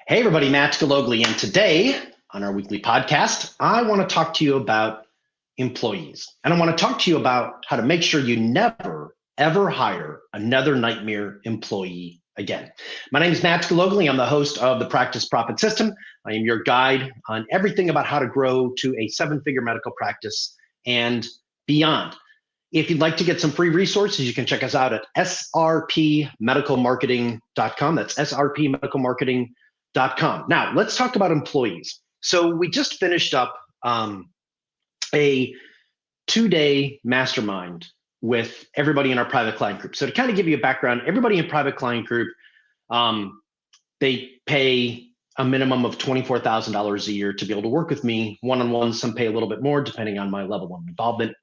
Hey everybody, Matt Galogli, and today on our weekly podcast, I want to talk to you about employees. And I want to talk to you about how to make sure you never, ever hire another nightmare employee again. My name is Matt Galogli. I'm the host of the Practice Profit System. I am your guide on everything about how to grow to a seven-figure medical practice and beyond. If you'd like to get some free resources, you can check us out at srpmedicalmarketing.com. That's srpmedicalmarketing.com. Now, let's talk about employees. So we just finished up a 2-day mastermind with everybody in our private client group. So to kind of give you a background, everybody in private client group, they pay a minimum of $24,000 a year to be able to work with me one-on-one. Some pay a little bit more depending on my level of involvement.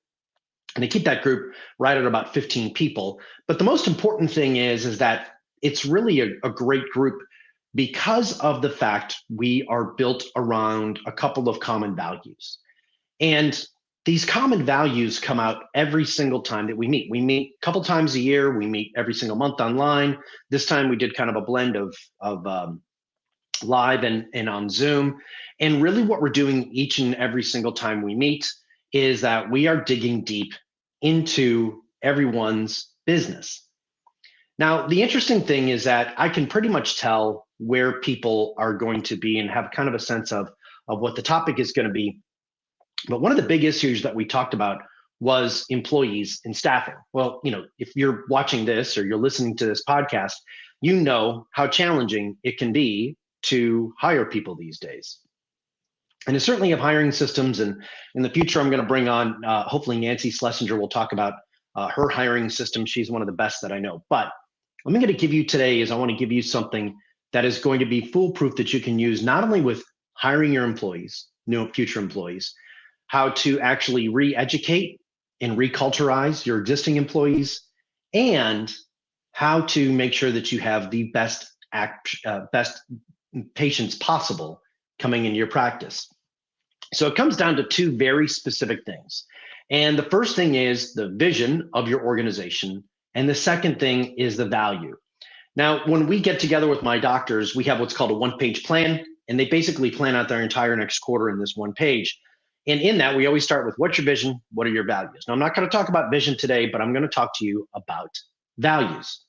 And they keep that group right at about 15 people. But the most important thing is that it's really a great group because of the fact we are built around a couple of common values. And these common values come out every single time that we meet. We meet a couple times a year. We meet every single month online. This time we did kind of a blend of live and on Zoom. And really what we're doing each and every single time we meet is that we are digging deep into everyone's business. Now, the interesting thing is that I can pretty much tell where people are going to be and have kind of a sense of what the topic is going to be. But one of the big issues that we talked about was employees and staffing. Well, if you're watching this or you're listening to this podcast, you know how challenging it can be to hire people these days. And I certainly have hiring systems. And in the future, I'm going to bring on, hopefully Nancy Schlesinger will talk about her hiring system. She's one of the best that I know. But what I'm going to give you today is I want to give you something that is going to be foolproof that you can use not only with hiring your employees, future employees, how to actually re-educate and reculturize your existing employees, and how to make sure that you have the best patients possible coming into your practice. So it comes down to two very specific things. And the first thing is the vision of your organization. And the second thing is the value. Now, when we get together with my doctors, we have what's called a one-page plan, and they basically plan out their entire next quarter in this one page. And in that, we always start with what's your vision? What are your values? Now, I'm not going to talk about vision today, but I'm going to talk to you about values.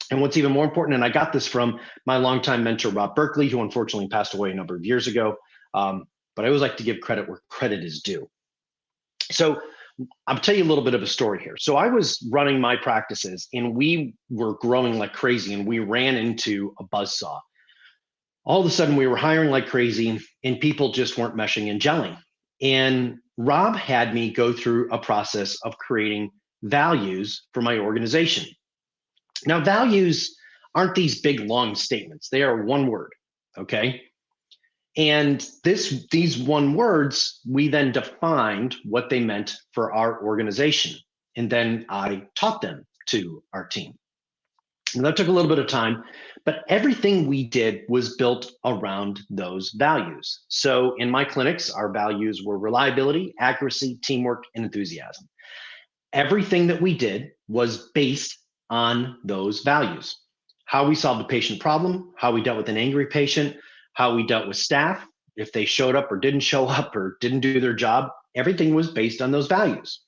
And what's even more important, and I got this from my longtime mentor, Rob Berkeley, who unfortunately passed away a number of years ago. But I always like to give credit where credit is due. So I'll tell you a little bit of a story here. So I was running my practices and we were growing like crazy, and we ran into a buzzsaw. All of a sudden we were hiring like crazy and people just weren't meshing and gelling. And Rob had me go through a process of creating values for my organization. Now, values aren't these big, long statements. They are one word, okay? And these one words, we then defined what they meant for our organization. And then I taught them to our team. And that took a little bit of time, but everything we did was built around those values. So in my clinics, our values were reliability, accuracy, teamwork, and enthusiasm. Everything that we did was based on those values. How we solved a patient problem, how we dealt with an angry patient, how we dealt with staff, if they showed up or didn't show up or didn't do their job, everything was based on those values.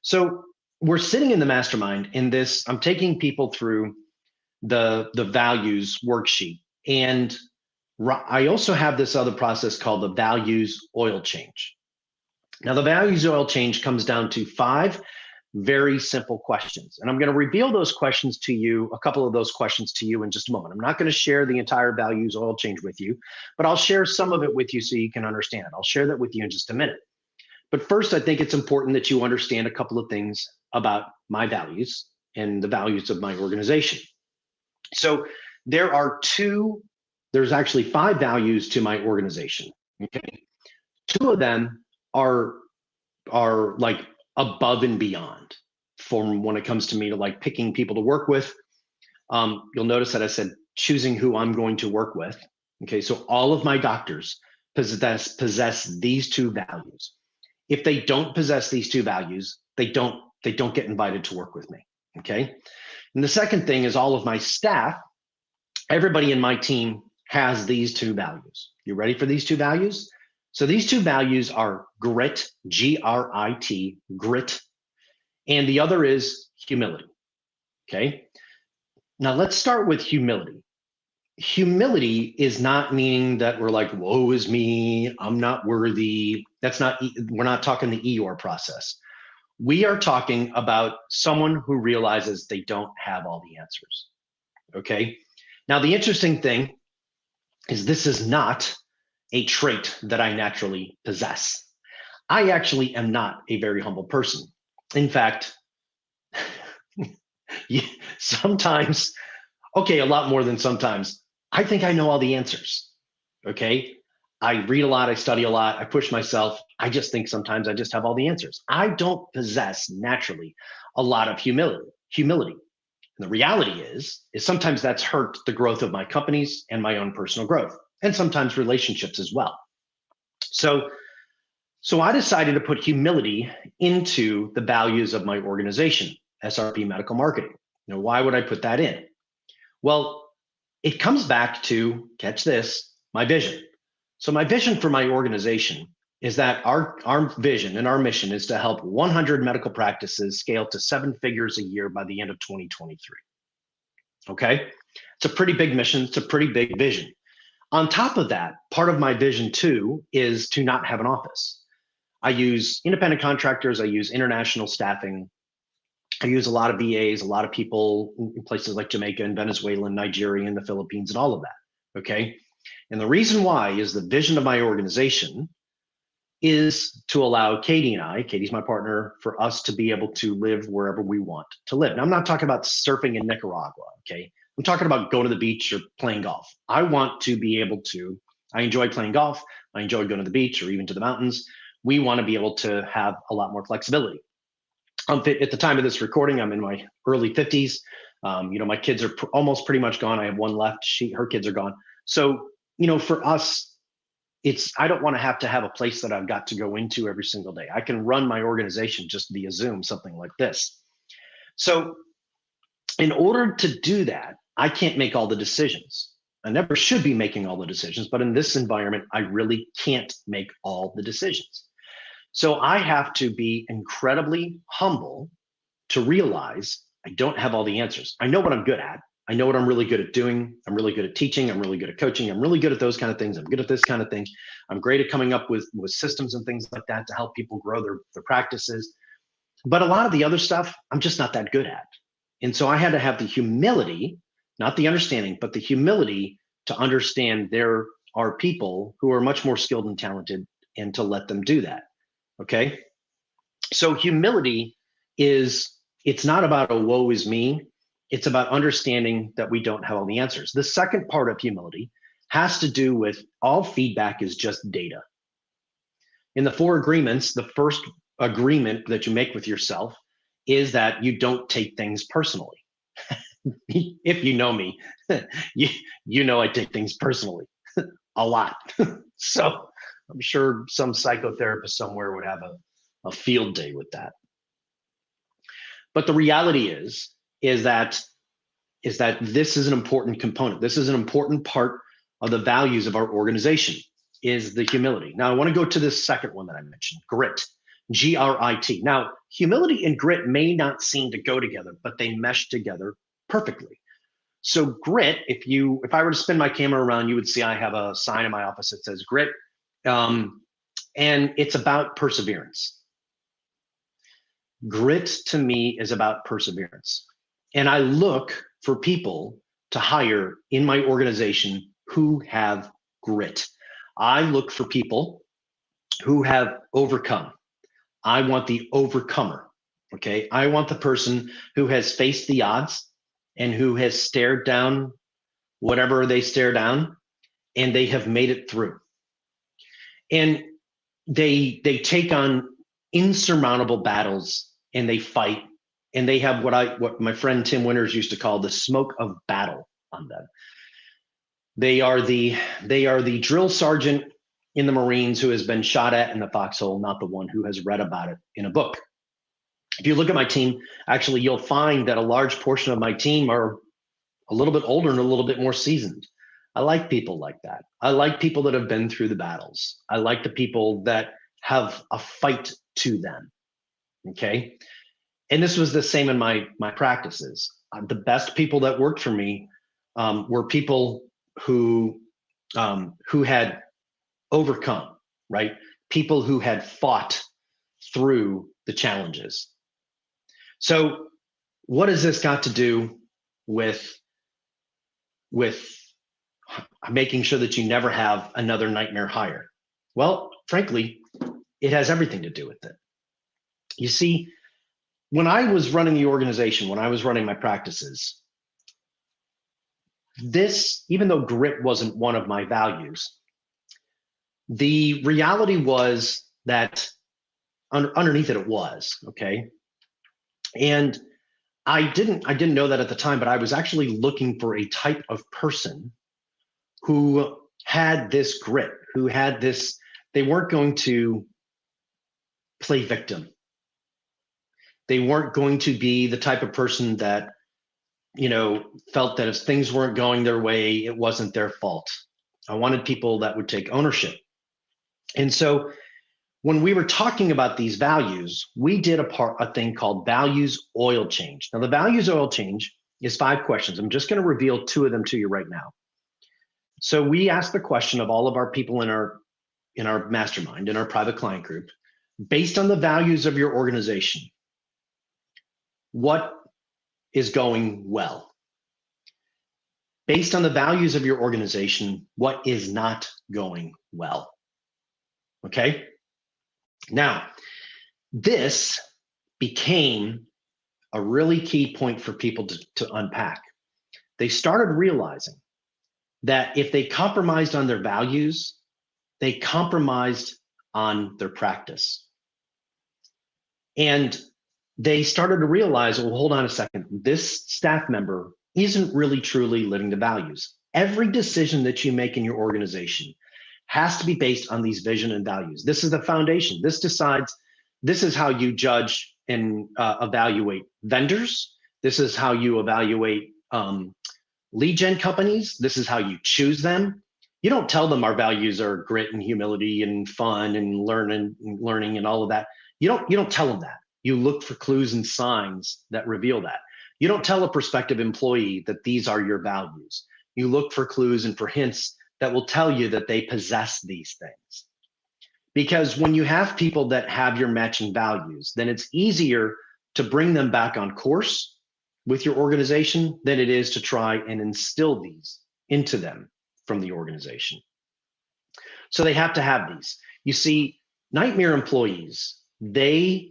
So we're sitting in the mastermind in this, I'm taking people through the values worksheet. And I also have this other process called the values oil change. Now, the values oil change comes down to 5 very simple questions. And I'm going to reveal those questions to you, a couple of those questions to you in just a moment. I'm not going to share the entire values oil change with you, but I'll share some of it with you so you can understand it. I'll share that with you in just a minute. But first, I think it's important that you understand a couple of things about my values and the values of my organization. So there's actually 5 values to my organization. Okay. 2 of them are like above and beyond from when it comes to me to like picking people to work with. You'll notice that I said choosing who I'm going to work with. Okay, so all of my doctors possess these 2 values. If they don't possess these 2 values, they don't get invited to work with me. Okay, and the second thing is all of my staff, everybody in my team has these two values. You ready for these two values? So these two values are grit, G-R-I-T, grit, and the other is humility, okay? Now let's start with humility. Humility is not meaning that we're like, woe is me, I'm not worthy. That's not, we're not talking the Eeyore process. We are talking about someone who realizes they don't have all the answers, okay? Now, the interesting thing is this is not a trait that I naturally possess. I actually am not a very humble person. In fact, sometimes, okay, a lot more than sometimes, I think I know all the answers, okay? I read a lot, I study a lot, I push myself. I just think sometimes I just have all the answers. I don't possess naturally a lot of humility. And the reality is sometimes that's hurt the growth of my companies and my own personal growth, and sometimes relationships as well. So I decided to put humility into the values of my organization, SRP Medical Marketing. Now, why would I put that in? Well, it comes back to, catch this, my vision. So my vision for my organization is that our vision and our mission is to help 100 medical practices scale to 7 figures a year by the end of 2023. Okay? It's a pretty big mission. It's a pretty big vision. On top of that, part of my vision too is to not have an office. I use independent contractors. I use international staffing. I use a lot of VAs, a lot of people in places like Jamaica and Venezuela and Nigeria and the Philippines and all of that, okay? And the reason why is the vision of my organization is to allow Katie and I, Katie's my partner, for us to be able to live wherever we want to live. Now, I'm not talking about surfing in Nicaragua, okay? I'm talking about going to the beach or playing golf. I want to be able to, I enjoy playing golf. I enjoy going to the beach or even to the mountains. We want to be able to have a lot more flexibility. At the time of this recording, I'm in my early 50s. My kids are almost pretty much gone. I have one left. Her kids are gone. So, for us, I don't want to have a place that I've got to go into every single day. I can run my organization just via Zoom, something like this. So in order to do that, I can't make all the decisions. I never should be making all the decisions, but in this environment, I really can't make all the decisions. So I have to be incredibly humble to realize I don't have all the answers. I know what I'm good at. I know what I'm really good at doing. I'm really good at teaching. I'm really good at coaching. I'm really good at those kind of things. I'm good at this kind of thing. I'm great at coming up with systems and things like that to help people grow their practices. But a lot of the other stuff, I'm just not that good at. And so I had to have the humility, not the understanding, but the humility to understand there are people who are much more skilled and talented and to let them do that. Okay. So humility it's not about a woe is me. It's about understanding that we don't have all the answers. The second part of humility has to do with all feedback is just data. In the 4 agreements, the first agreement that you make with yourself is that you don't take things personally. If you know me, you know I take things personally a lot. So I'm sure some psychotherapist somewhere would have a field day with that. But the reality is that this is an important component. This is an important part of the values of our organization, is the humility. Now, I want to go to this second one that I mentioned, grit, G-R-I-T. Now, humility and grit may not seem to go together, but they mesh together perfectly. So grit, if I were to spin my camera around, you would see I have a sign in my office that says grit, and it's about perseverance. Grit to me is about perseverance. And I look for people to hire in my organization who have grit. I look for people who have overcome. I want the overcomer. Okay. I want the person who has faced the odds and who has stared down whatever they stare down and they have made it through. And they take on insurmountable battles and they fight, and they have what my friend Tim Winters used to call the smoke of battle on them. They are the drill sergeant in the Marines who has been shot at in the foxhole, not the one who has read about it in a book. If you look at my team, actually, you'll find that a large portion of my team are a little bit older and a little bit more seasoned. I like people like that. I like people that have been through the battles. I like the people that have a fight to them. Okay. And this was the same in my practices. The best people that worked for me were people who had overcome, right? People who had fought through the challenges. So, what has this got to do with with making sure that you never have another nightmare hire? Well, frankly, it has everything to do with it. You see, when I was running the organization, when I was running my practices, this, even though grit wasn't one of my values, the reality was that underneath it was, okay? And I didn't know that at the time, but I was actually looking for a type of person who had this grit, who had this, they weren't going to play victim. They weren't going to be the type of person that, felt that if things weren't going their way, it wasn't their fault. I wanted people that would take ownership. And so when we were talking about these values, we did a thing called values oil change. Now, the values oil change is 5 questions. I'm just going to reveal 2 of them to you right now. So we asked the question of all of our people in our mastermind, in our private client group, based on the values of your organization, what is going well? Based on the values of your organization, what is not going well? Okay. Now, this became a really key point for people to unpack. They started realizing that if they compromised on their values, they compromised on their practice. And they started to realize, well, hold on a second, this staff member isn't really truly living the values. Every decision that you make in your organization has to be based on these vision and values. This is the foundation. This is how you judge and evaluate vendors. This is how you evaluate lead gen companies. This is how you choose them. You don't tell them our values are grit and humility and fun and learning and all of that. You don't tell them that. You look for clues and signs that reveal that. You don't tell a prospective employee that these are your values. You look for clues and for hints that will tell you that they possess these things. Because when you have people that have your matching values, then it's easier to bring them back on course with your organization than it is to try and instill these into them from the organization. So they have to have these. You see, nightmare employees, they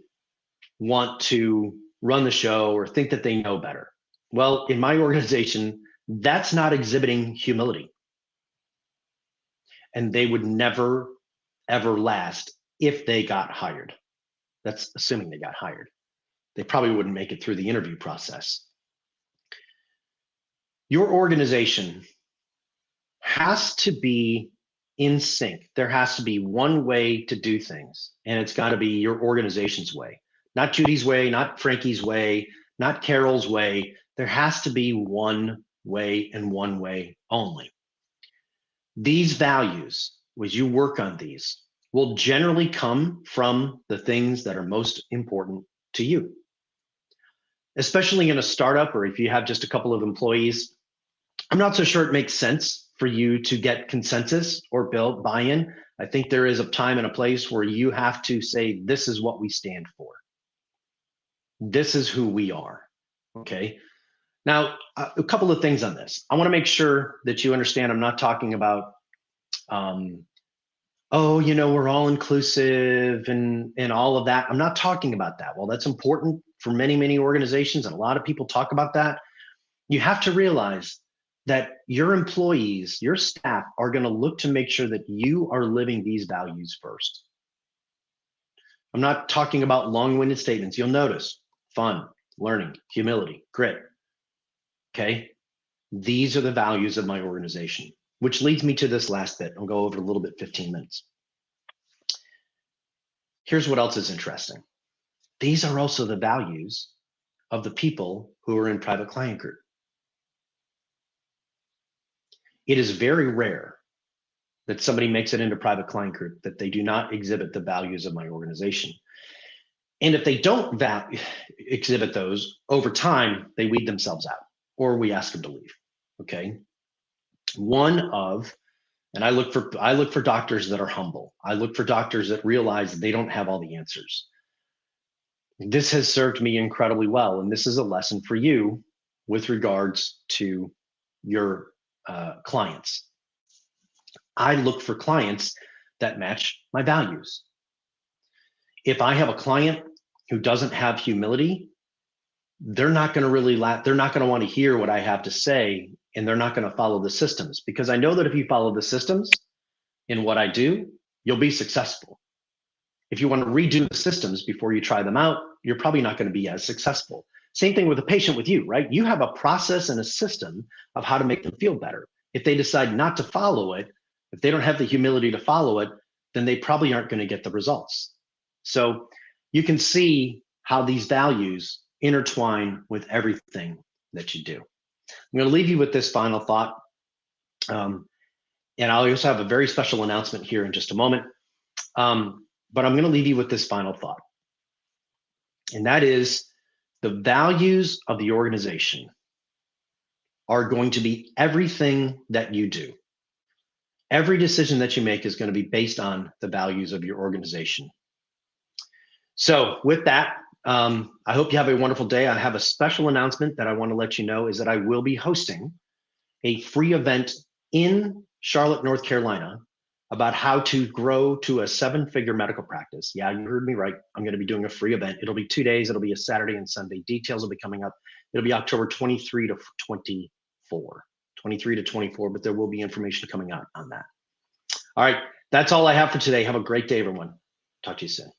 want to run the show or think that they know better. Well, in my organization, that's not exhibiting humility. And they would never, ever last if they got hired. That's assuming they got hired. They probably wouldn't make it through the interview process. Your organization has to be in sync. There has to be one way to do things, and it's got to be your organization's way. Not Judy's way, not Frankie's way, not Carol's way. There has to be one way and one way only. These values, as you work on these, will generally come from the things that are most important to you. Especially in a startup or if you have just a couple of employees, I'm not so sure it makes sense for you to get consensus or build buy-in. I think there is a time and a place where you have to say, this is what we stand for. This is who we are, okay? Now, a couple of things on this. I wanna make sure that you understand I'm not talking about, we're all inclusive and all of that. I'm not talking about that. Well, that's important for many, many organizations, and a lot of people talk about that. You have to realize that your employees, your staff are gonna look to make sure that you are living these values first. I'm not talking about long-winded statements. You'll notice fun, learning, humility, grit, okay? These are the values of my organization, which leads me to this last bit. I'll go over a little bit, 15 minutes. Here's what else is interesting. These are also the values of the people who are in private client group. It is very rare that somebody makes it into private client group that they do not exhibit the values of my organization. And if they don't exhibit those over time, they weed themselves out or we ask them to leave. Okay. And I look for doctors that are humble. I look for doctors that realize that they don't have all the answers. This has served me incredibly well. And this is a lesson for you with regards to your clients. I look for clients that match my values. If I have a client who doesn't have humility, they're not going to they're not going to want to hear what I have to say, and they're not going to follow the systems, because I know that if you follow the systems in what I do, you'll be successful. If you want to redo the systems before you try them out, you're probably not going to be as successful. Same thing with a patient with you, right? You have a process and a system of how to make them feel better. If they decide not to follow it, if they don't have the humility to follow it, then they probably aren't going to get the results. So you can see how these values intertwine with everything that you do. I'm going to leave you with this final thought. And I'll also have a very special announcement here in just a moment. But I'm going to leave you with this final thought. And that is, the values of the organization are going to be everything that you do. Every decision that you make is going to be based on the values of your organization. So with that, I hope you have a wonderful day. I have a special announcement that I want to let you know is that I will be hosting a free event in Charlotte, North Carolina, about how to grow to a 7-figure medical practice. Yeah, you heard me right. I'm going to be doing a free event. It'll be 2 days. It'll be a Saturday and Sunday. Details will be coming up. It'll be October 23 to 24, 23 to 24, but there will be information coming out on that. All right, that's all I have for today. Have a great day, everyone. Talk to you soon.